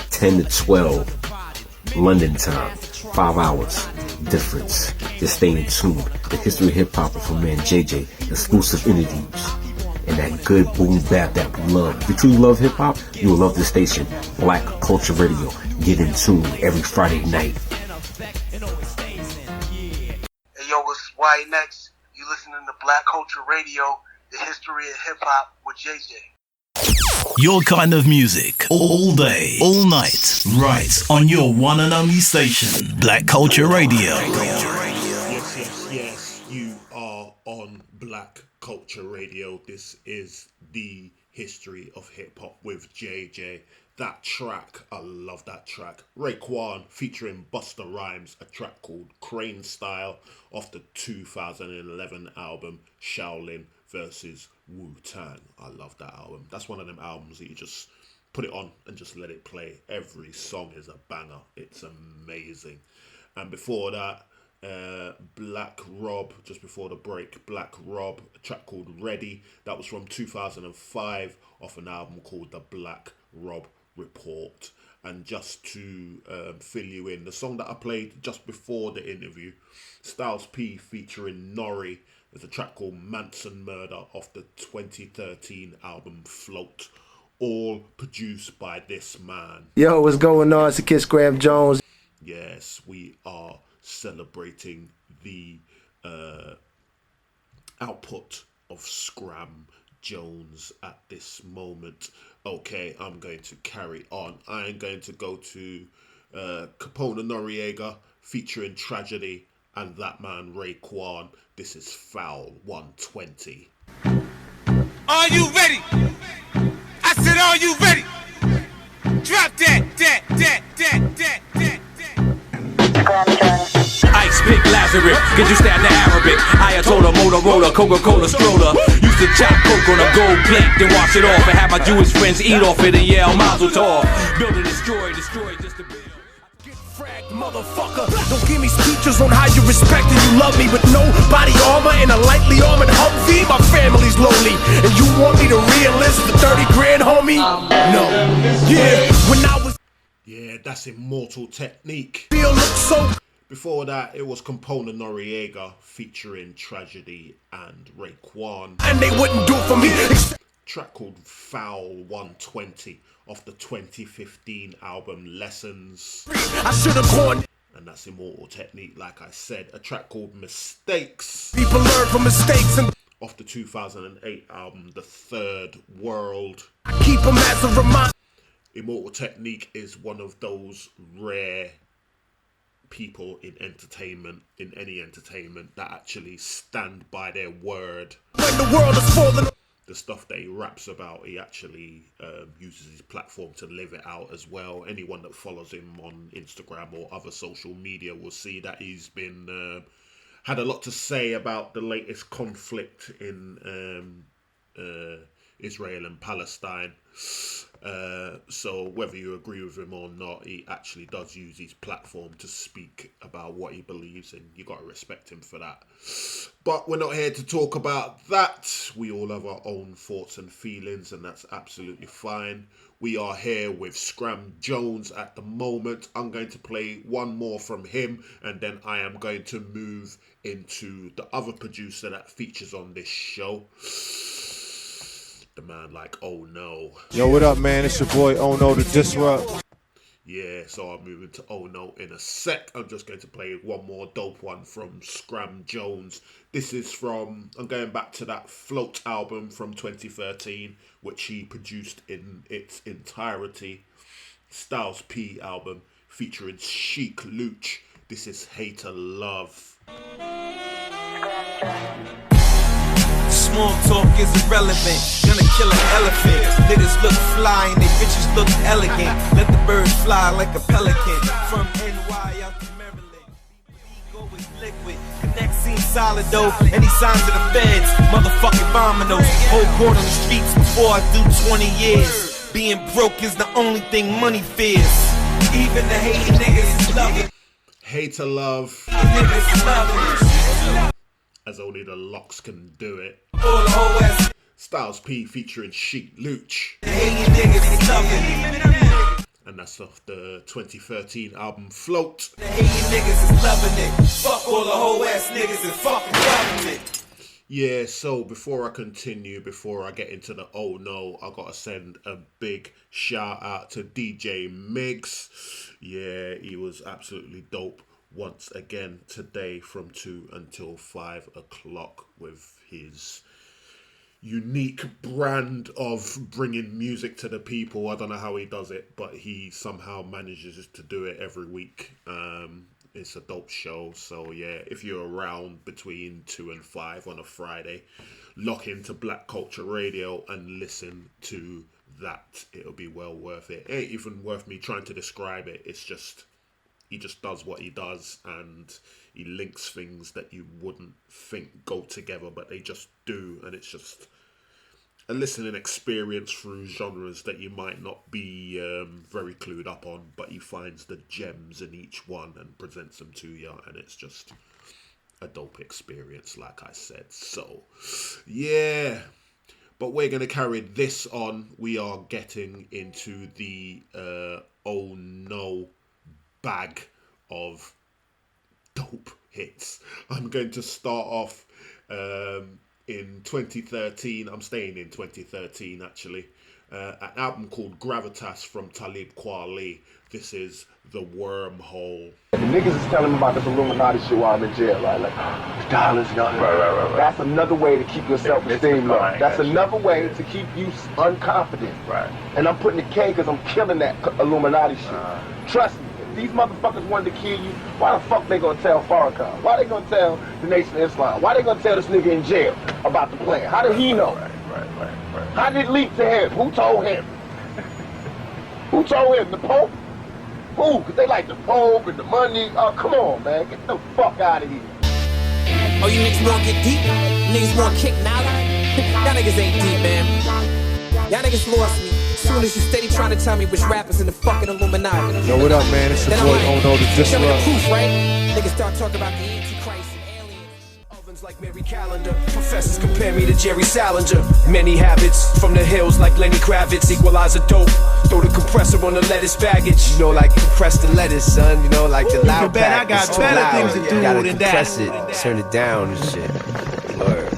to 12 London time, 5 hours difference. Just stay in tune. The history of hip-hop with my man JJ, exclusive interviews, and that good boom bap that we love. If you truly love hip-hop, you will love this station, Black Culture Radio. Get in tune every Friday night. Hey, yo, it's right next, you listening to Black Culture Radio, the history of hip hop with JJ. Your kind of music, all day, all night, right on your one and only station, Black Culture Radio. Yes, you are on Black Culture Radio. This is the history of hip hop with JJ. That track, I love that track. Raekwon featuring Busta Rhymes, a track called Crane Style off the 2011 album Shaolin versus Wu-Tang. I love that album. That's one of them albums that you just put it on and just let it play. Every song is a banger. It's amazing. And before that, Black Rob, just before the break, Black Rob, a track called Ready. That was from 2005 off an album called The Black Rob Report. And just to fill you in, the song that I played just before the interview, Styles P featuring N.O.R.E. There's a track called Manson Murder off the 2013 album Float, all produced by this man. Yo, what's going on? It's the kid Scram Jones. Yes, we are celebrating the output of Scram Jones at this moment. Okay, I'm going to carry on. I'm going to go to Capone Noriega featuring Tragedy and that man Raekwon. This is Foul 120. Are you ready? I said, are you ready? Drop that. Ice Big Lazarus, get you stand the Arabic. Ayatollah, Motorola, Coca-Cola stroller. Used to chop coke on a gold plate, then wash it off and have my Jewish friends eat off it and yell Mazel Tov. Build and destroy just to build. Motherfucker, don't give me speeches on how you respect and you love me with no body armor and a lightly armored Humvee. My family's lonely, and you want me to re-enlist for 30 grand, homie? No. Yeah, when I was. Yeah, that's Immortal Technique. Feel look so. Before that, it was Capone Noriega featuring Tragedy and Raekwon. And they wouldn't do it for me. Track called Foul 120 off the 2015 album Lessons. I should have gone. And that's Immortal Technique, like I said. A track called Mistakes. People learn from mistakes and off the 2008 album The Third World. I keep them as a reminder. Immortal Technique is one of those rare people in entertainment, in any entertainment, that actually stand by their word. When the world is falling. The stuff that he raps about, he actually uses his platform to live it out as well. Anyone that follows him on Instagram or other social media will see that he's been had a lot to say about the latest conflict in Israel and Palestine. So whether you agree with him or not, he actually does use his platform to speak about what he believes, and you got to respect him for that. But we're not here to talk about that. We all have our own thoughts and feelings, and that's absolutely fine. We are here with Scram Jones at the moment. I'm going to play one more from him, and then I am going to move into the other producer that features on this show. The man like Oh No. Yo, what up, man? It's your boy Oh No, the Disrupt. Yeah, so I'm moving to Oh No in a sec. I'm just going to play one more dope one from Scram Jones. This is from, I'm going back to that Float album from 2013, which he produced in its entirety. Styles P album featuring Chic Luch. This is Hater Love. Small talk is irrelevant. Gonna kill an elephant. Niggas look fly and they bitches look elegant. Let the birds fly like a pelican. From NY out to Maryland. Ego is liquid. Connect seems solid though. Any signs of the feds? Motherfucking dominoes. Whole court on the streets before I do 20 years. Being broke is the only thing money fears. Even the hating niggas love it. Hater Love. Niggas love it. As only the Locks can do it. All the whole West. Styles P featuring Chic Luch. Hating niggas love it. And that's off the 2013 album Float. The hating niggas is loving it. Fuck all the whole ass niggas and fucking government. Yeah, so before I continue, before I get into the Oh No, I gotta send a big shout out to DJ Miggs. Yeah, he was absolutely dope once again today from 2 until 5 o'clock with his unique brand of bringing music to the people. I don't know how he does it, but he somehow manages to do it every week. It's a dope show. So yeah, if you're around between 2 and 5 on a Friday, lock into Black Culture Radio and listen to that. It'll be well worth it. It ain't even worth me trying to describe it. It's just, he just does what he does, and he links things that you wouldn't think go together, but they just do. And it's just a listening experience through genres that you might not be very clued up on, but he finds the gems in each one and presents them to you, and it's just a dope experience, like I said. So yeah, but we're going to carry this on. We are getting into the Oh No bag of dope hits. I'm going to start off in 2013. I'm staying in 2013 actually. An album called Gravitas from Talib Kweli. This is The Wormhole. The niggas is telling me about this Illuminati shit while I'm in jail, right? Like, the dollars, right. That's another way to keep your self-esteem low. That's another way to keep you unconfident. Right. And I'm putting the K because I'm killing that Illuminati shit. Trust me, if these motherfuckers wanted to kill you, why the fuck they gonna tell Farrakhan? Why they gonna tell the Nation of Islam? Why they gonna tell this nigga in jail about the plan? How did he know? Right. How did it leak to him? Who told him? Who told him? The Pope? Who? Because they like the Pope and the money. Oh, come on, man. Get the fuck out of here. Oh, you niggas wanna get deep? Niggas wanna kick knowledge? Y'all niggas ain't deep, man. Y'all niggas lost me. Soon as you steady trying to tell me which rappers in the fucking Illuminati. Yo, what up, man? It's your boy N.O.R.E. the Show me the Disrupt. proof, right? Niggas start talking about the Antichrist and aliens. Ovens like Mary Calendar. Professors compare me to Jerry Salinger. Many habits from the hills like Lenny Kravitz. Equalizer dope. Throw the compressor on the lettuce baggage. You know, like compress the lettuce, son. You know, like the loud bet pack. I got It's too better loud. things to You do gotta than compress that. it, turn it down and shit. Word.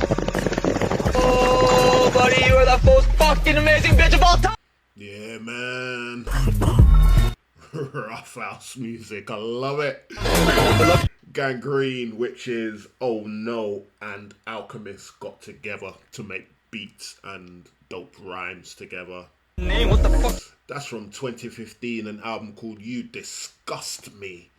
Oh, buddy, you are the most fucking amazing bitch of all time. Yeah, man. Rough house music. I love it. Gangrene, which is Oh No, and Alchemist got together to make beats and dope rhymes together. Name, what the fuck? That's from 2015, an album called You Disgust Me,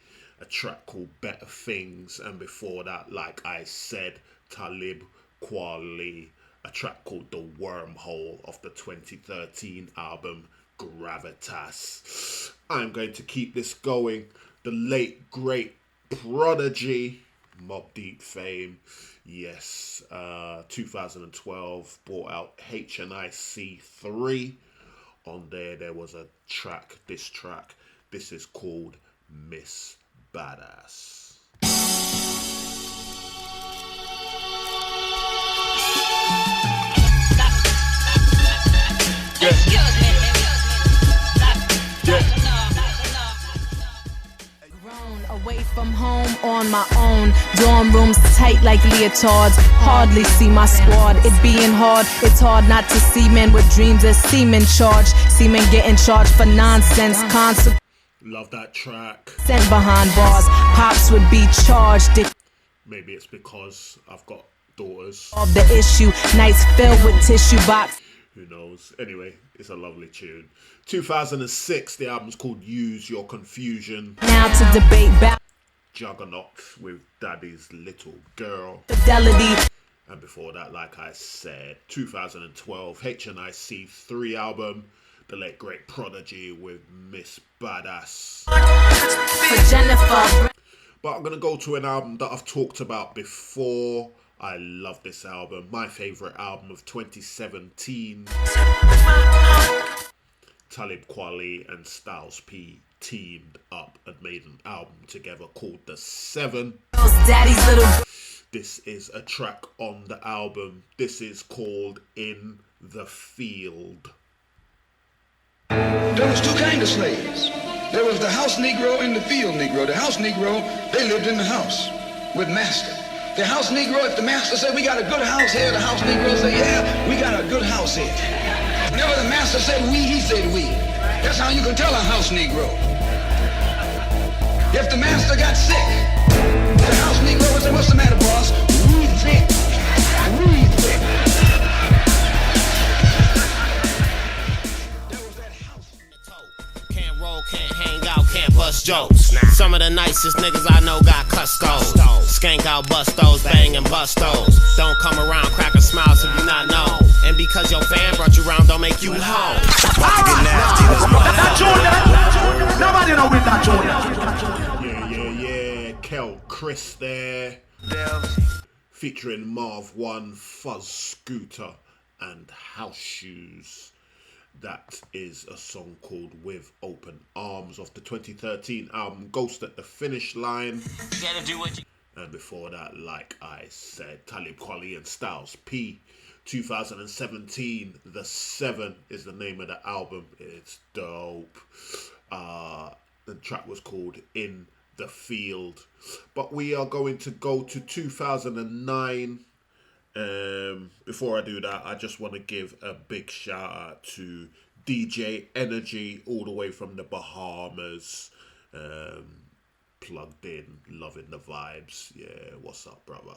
a track called Better Things, and before that, like I said, Talib Kweli, a track called The Wormhole of the 2013 album Gravitas. I'm going to keep this going. The late, great Prodigy, Mobb Deep fame, yes, 2012, brought out HNIC 3. On there was a track, this track. This is called Miss Badass. Away from home on my own, dorm rooms tight like leotards. Hardly see my squad, it being hard. It's hard not to see men with dreams as semen charged. Semen getting charged for nonsense. Love that track. Sent behind bars, pops would be charged. Maybe it's because I've got daughters. Of the issue, nights filled with tissue box. Who knows? Anyway, it's a lovely tune. 2006, the album's called Use Your Confusion. Now to debate back. Juggernaut with Daddy's Little Girl. Fidelity. And before that, like I said, 2012, HNIC 3 album, the late great Prodigy with Miss Badass. For Jennifer. But I'm going to go to an album that I've talked about before. I love this album. My favourite album of 2017. Talib Kweli and Styles P teamed up and made an album together called The 7. This is a track on the album. This is called In the Field. There was two kinds of slaves. There was the house Negro and the field Negro. The house Negro, they lived in the house with master. The house Negro, if the master said, we got a good house here, the house Negro say, yeah, we got a good house here. Whenever the master said we, he said we. That's how you can tell a house Negro. If the master got sick, the house Negro would say, what's the matter, boss? We thick. We thick. Can't roll, can't hang out, can't bust jokes. Some of the nicest niggas I know got custos. Skank out, bust those, bang and bust those. Don't come around cracking smiles if you not known. And because your fan brought you round, don't make you home. Nobody know with that Jordan. Yeah. Kel Chris there. Featuring Marv 1, Fuzz Scooter, and House Shoes. That is a song called With Open Arms off the 2013 album Ghost at the Finish Line. And before that, like I said, Talib Kweli and Styles P. 2017, The 7 is the name of the album. It's dope. The track was called In the Field. But we are going to go to 2009. Before I do that, I just want to give a big shout out to DJ Energy all the way from the Bahamas. Plugged in, loving the vibes. Yeah, what's up, brother?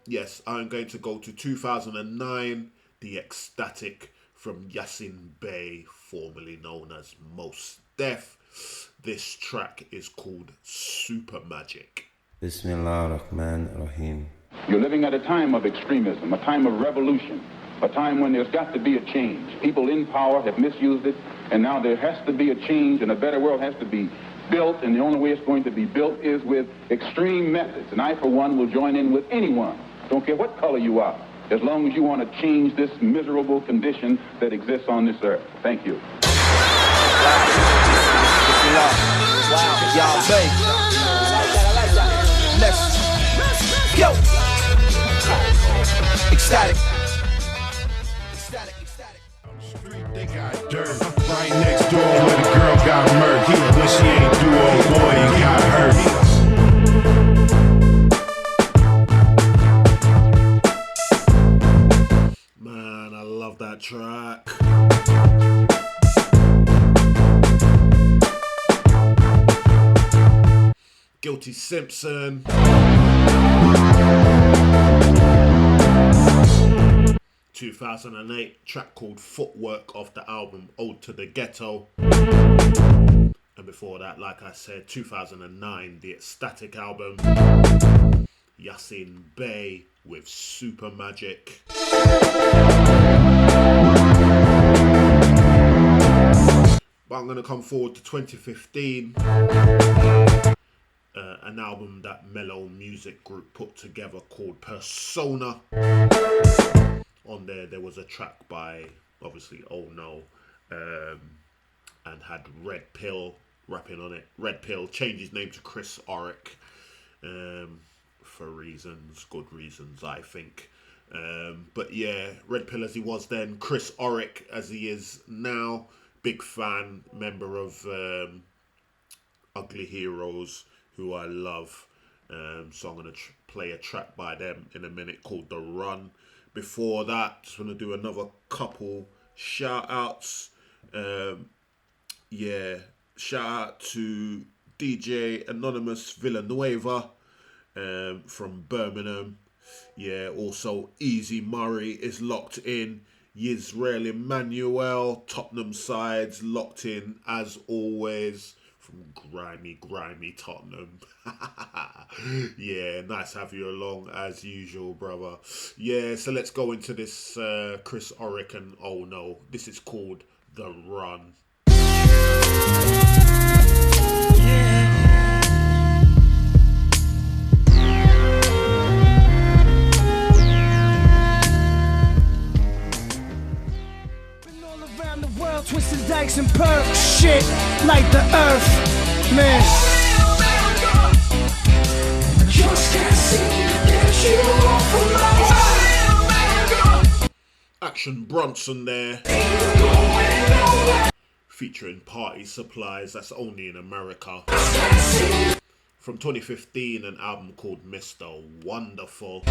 Yes, I'm going to go to 2009, The Ecstatic from Yasin Bey, formerly known as Mos Def. This track is called Super Magic. Bismillah ar-Rahman ar-Rahim. You're living at a time of extremism, a time of revolution, a time when there's got to be a change. People in power have misused it, and now there has to be a change, and a better world has to be built, and the only way it's going to be built is with extreme methods. And I, for one, will join in with anyone, don't care what color you are, as long as you want to change this miserable condition that exists on this earth. Thank you. Wow, y'all, babe. Let's go. Ecstatic. They got dirt right next door where the girl got murked. When she ain't do old boy, he got hurt. Man, I love that track. Guilty Simpson. 2008, track called Footwork off the album Ode to the Ghetto. And before that, like I said, 2009, the Ecstatic album, Yasin Bey with Super Magic. But I'm going to come forward to 2015. An album that Mellow Music Group put together called Persona. On there was a track by, obviously, Oh No, and had Red Pill rapping on it. Red Pill changed his name to Chris Oric for reasons, good reasons, I think. But yeah, Red Pill as he was then, Chris Oric as he is now. Big fan, member of Ugly Heroes, who I love. So I'm going to play a track by them in a minute called The Run. Before that, just want to do another couple shout outs. Shout out to DJ Anonymous Villanueva from Birmingham. Yeah, also Easy Murray is locked in. Yisrael Emmanuel, Tottenham sides locked in as always. From grimy Tottenham. Yeah, nice to have you along as usual, brother. Yeah, so let's go into this Chris Oric and Oh No. This is called The Run. Twisted dikes and perks, shit like the earth, man. Just can't seem to get you off of my Action Bronson there. Featuring Party Supplies, that's only in America. From 2015, an album called Mr. Wonderful.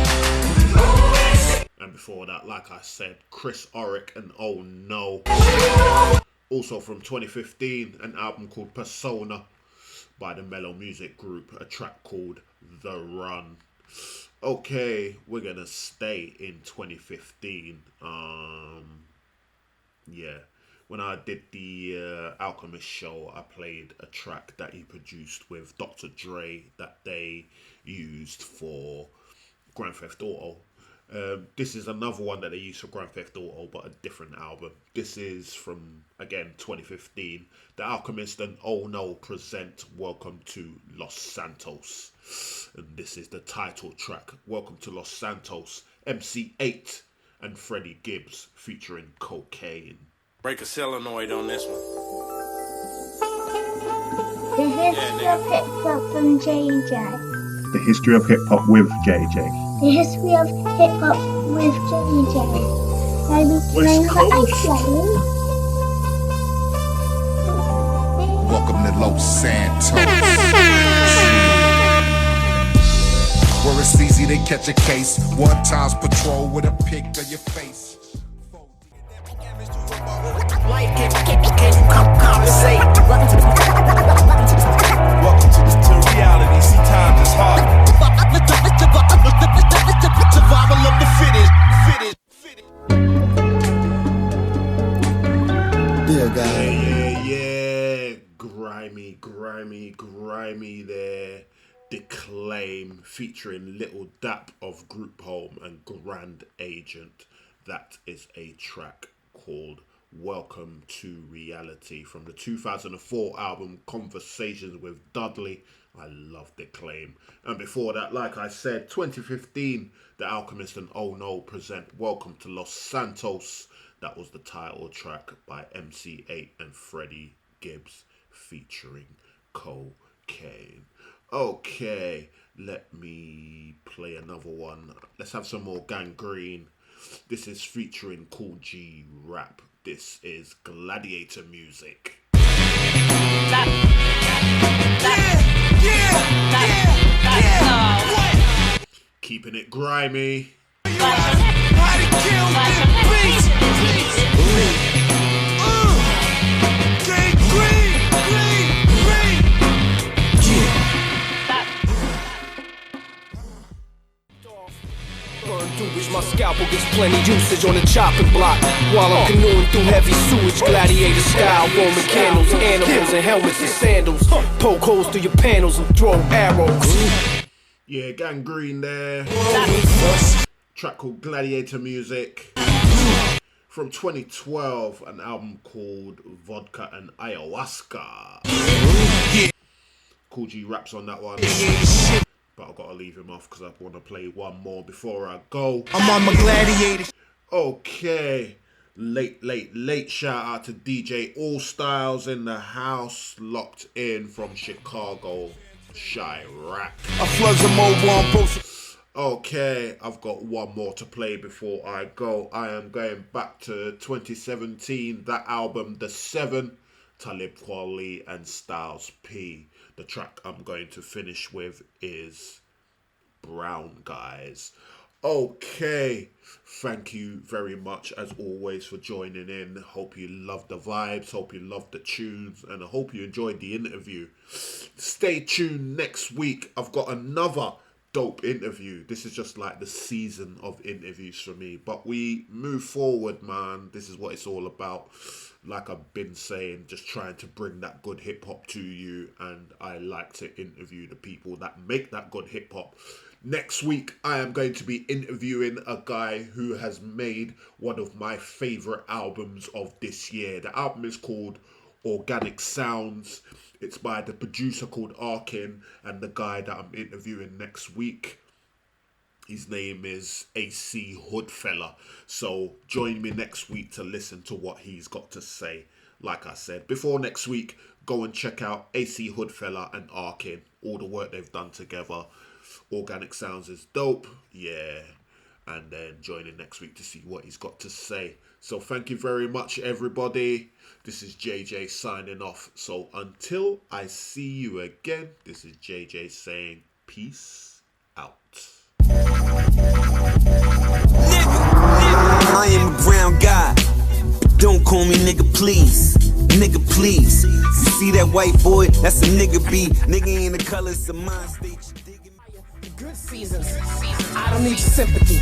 And before that, like I said, Chris Oric and Oh No. Also from 2015, an album called Persona by the Mellow Music Group, a track called The Run. Okay, we're gonna stay in 2015. When I did the Alchemist show, I played a track that he produced with Dr. Dre that they used for Grand Theft Auto. This is another one that they used for Grand Theft Auto, but a different album. This is from, again, 2015. The Alchemist and N.O.R.E present Welcome to Los Santos. And this is the title track, Welcome to Los Santos, MC8 and Freddie Gibbs featuring Cocaine. Break a solenoid on this one. The history of hip-hop from JJ. The history of hip-hop with JJ. The history of hip-hop with JJ. West Coast. Welcome to Los Santos, where it's easy to catch a case. One times patrol with a pic of your face. Can you compensate? Welcome to reality. See, times is hard. Survival of the fittest. Yeah. Grimy there. Declaim featuring Little Dap of Group Home and Grand Agent. That is a track called Welcome to Reality from the 2004 album Conversations with Dudley. I love Declaim. And before that, like I said, 2015, The Alchemist and N.O.R.E present Welcome to Los Santos. That was the title track by MC8 and Freddie Gibbs featuring Cocaine. Okay, let me play another one. Let's have some more Gangrene. This is featuring Kool G Rap. This is Gladiator Music. Keeping it grimy. My scalpel gets plenty usage on the chopping block while I'm canoeing through heavy sewage, gladiator style, Roman candles, animals and helmets and sandals. Poke holes through your panels and throw arrows. Yeah, Gangrene there. Track called Gladiator Music. From 2012, an album called Vodka and Ayahuasca. Kool G Raps on that one. But I've got to leave him off because I want to play one more before I go. I'm on my gladiator. Okay. Late shout out to DJ All Styles in the house, locked in from Chicago, Chirac. I flood some over on post. Okay, I've got one more to play before I go. I am going back to 2017, that album, The Seven, Talib Kweli and Styles P. The track I'm going to finish with is Brown Guys. Okay, thank you very much as always for joining in. Hope you love the vibes, hope you love the tunes, and I hope you enjoyed the interview. Stay tuned next week. I've got another dope interview. This is just like the season of interviews for me, but we move forward, man. This is what it's all about. Like I've been saying, just trying to bring that good hip hop to you, and I like to interview the people that make that good hip hop. Next week, I am going to be interviewing a guy who has made one of my favorite albums of this year. The album is called Organic Sounds. It's by the producer called Arkin, and the guy that I'm interviewing next week, his name is AC Hoodfella. So join me next week to listen to what he's got to say. Like I said, before next week, go and check out AC Hoodfella and Arkin. All the work they've done together. Organic Sounds is dope. Yeah. And then join in next week to see what he's got to say. So thank you very much, everybody. This is JJ signing off. So until I see you again, this is JJ saying peace out. I am a brown guy. Don't call me nigga, please. Nigga, please. You see that white boy? That's a nigga B. Nigga ain't the colors of mine. Good seasons. I don't need your sympathy.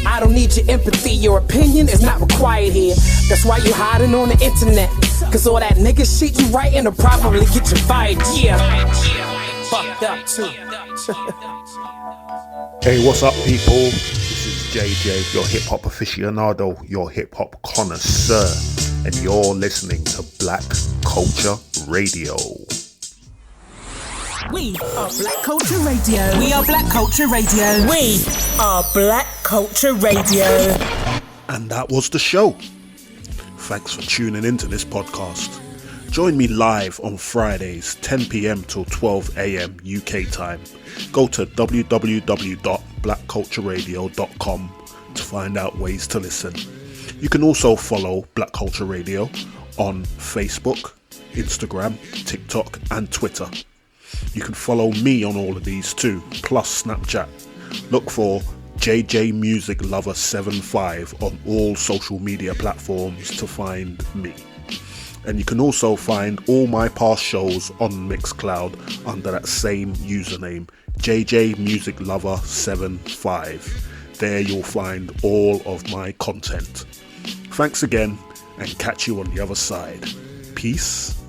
I don't need your empathy. Your opinion is not required here. That's why you hiding on the internet. Cause all that nigga shit you writing will probably get you fired. Yeah. Fucked up too. Hey, what's up, people? This is JJ, your hip hop aficionado, your hip hop connoisseur, and you're listening to Black Culture Radio. We are Black Culture Radio. We are Black Culture Radio. We are Black Culture Radio. And that was the show. Thanks for tuning into this podcast. Join me live on Fridays, 10 p.m. till 12 a.m. UK time. Go to www.blackcultureradio.com to find out ways to listen. You can also follow Black Culture Radio on Facebook, Instagram, TikTok, and Twitter. You can follow me on all of these too, plus Snapchat. Look for JJ Music Lover 75 on all social media platforms to find me. And you can also find all my past shows on Mixcloud under that same username, JJ Music Lover 75. There you'll find all of my content. Thanks again, and catch you on the other side. Peace